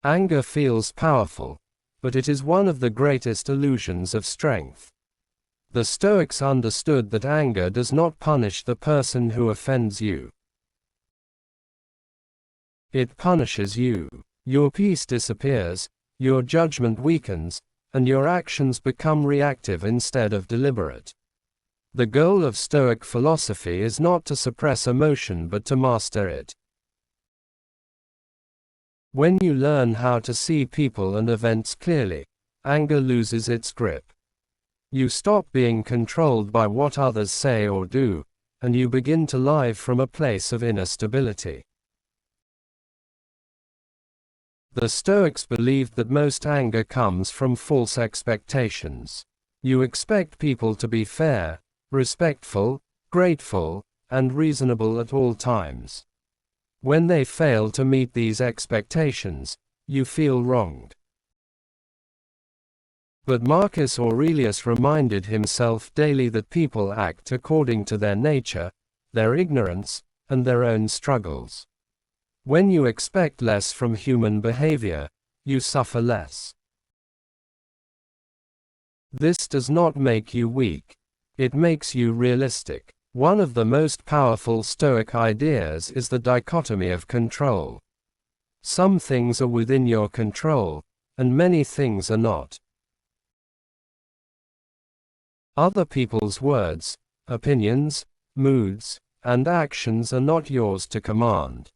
Anger feels powerful, but it is one of the greatest illusions of strength. The Stoics understood that anger does not punish the person who offends you. It punishes you. Your peace disappears, your judgment weakens, and your actions become reactive instead of deliberate. The goal of Stoic philosophy is not to suppress emotion but to master it. When you learn how to see people and events clearly, anger loses its grip. You stop being controlled by what others say or do, and you begin to live from a place of inner stability. The Stoics believed that most anger comes from false expectations. You expect people to be fair, respectful, grateful, and reasonable at all times. When they fail to meet these expectations, you feel wronged. But Marcus Aurelius reminded himself daily that people act according to their nature, their ignorance, and their own struggles. When you expect less from human behavior, you suffer less. This does not make you weak. It makes you realistic. One of the most powerful Stoic ideas is the dichotomy of control. Some things are within your control, and many things are not. Other people's words, opinions, moods, and actions are not yours to command.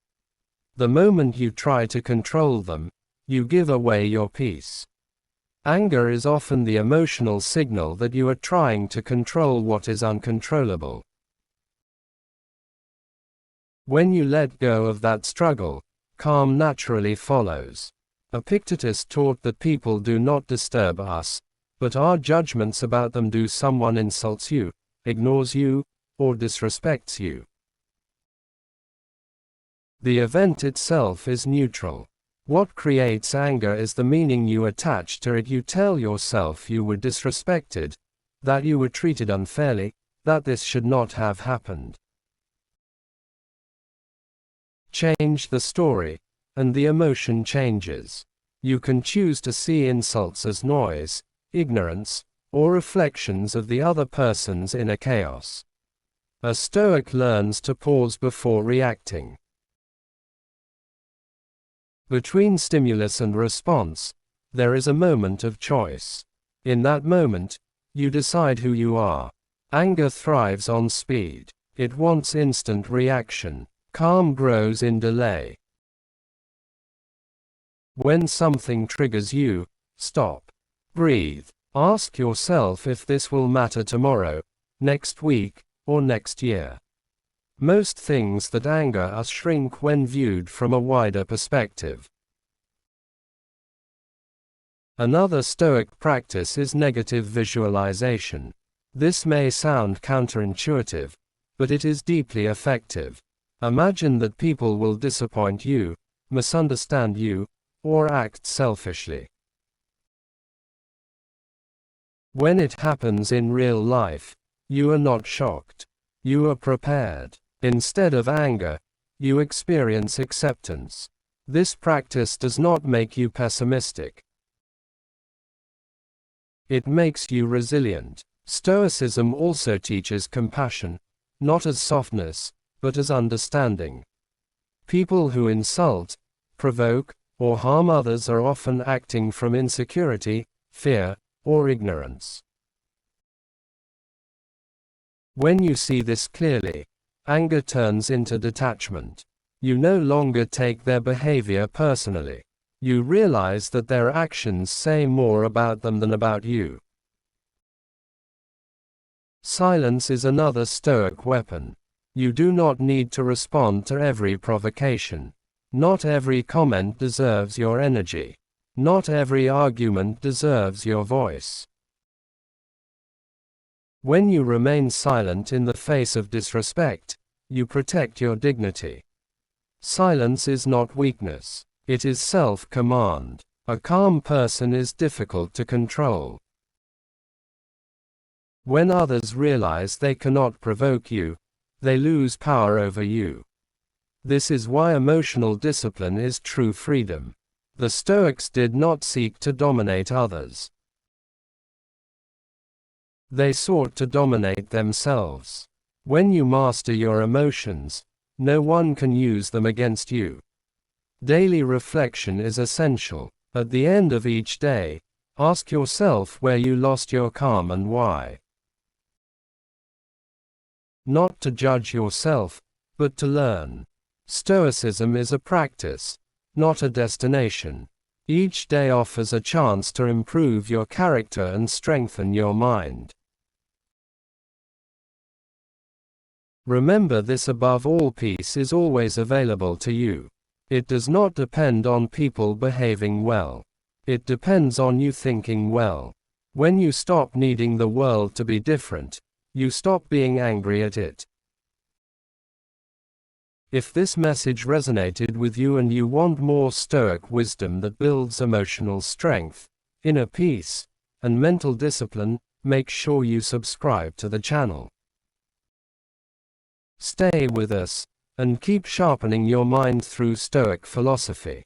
The moment you try to control them, you give away your peace. Anger is often the emotional signal that you are trying to control what is uncontrollable. When you let go of that struggle, calm naturally follows. Epictetus taught that people do not disturb us, but our judgments about them do. Someone insults you, ignores you, or disrespects you. The event itself is neutral. What creates anger is the meaning you attach to it. You tell yourself you were disrespected, that you were treated unfairly, that this should not have happened. Change the story, and the emotion changes. You can choose to see insults as noise, ignorance, or reflections of the other person's inner chaos. A Stoic learns to pause before reacting. Between stimulus and response, there is a moment of choice. In that moment, you decide who you are. Anger thrives on speed. It wants instant reaction. Calm grows in delay. When something triggers you, stop. Breathe. Ask yourself if this will matter tomorrow, next week, or next year. Most things that anger us shrink when viewed from a wider perspective. Another Stoic practice is negative visualization. This may sound counterintuitive, but it is deeply effective. Imagine that people will disappoint you, misunderstand you, or act selfishly. When it happens in real life, you are not shocked. You are prepared. Instead of anger, you experience acceptance. This practice does not make you pessimistic. It makes you resilient. Stoicism also teaches compassion, not as softness, but as understanding. People who insult, provoke, or harm others are often acting from insecurity, fear, or ignorance. When you see this clearly, anger turns into detachment. You no longer take their behavior personally. You realize that their actions say more about them than about you. Silence is another Stoic weapon. You do not need to respond to every provocation. Not every comment deserves your energy. Not every argument deserves your voice. When you remain silent in the face of disrespect, you protect your dignity. Silence is not weakness. It is self-command. A calm person is difficult to control. When others realize they cannot provoke you, they lose power over you. This is why emotional discipline is true freedom. The Stoics did not seek to dominate others. They sought to dominate themselves. When you master your emotions, no one can use them against you. Daily reflection is essential. At the end of each day, ask yourself where you lost your calm and why. Not to judge yourself, but to learn. Stoicism is a practice, not a destination. Each day offers a chance to improve your character and strengthen your mind. Remember this: above all, peace is always available to you. It does not depend on people behaving well. It depends on you thinking well. When you stop needing the world to be different, you stop being angry at it. If this message resonated with you and you want more Stoic wisdom that builds emotional strength, inner peace, and mental discipline, make sure you subscribe to the channel. Stay with us, and keep sharpening your mind through Stoic philosophy.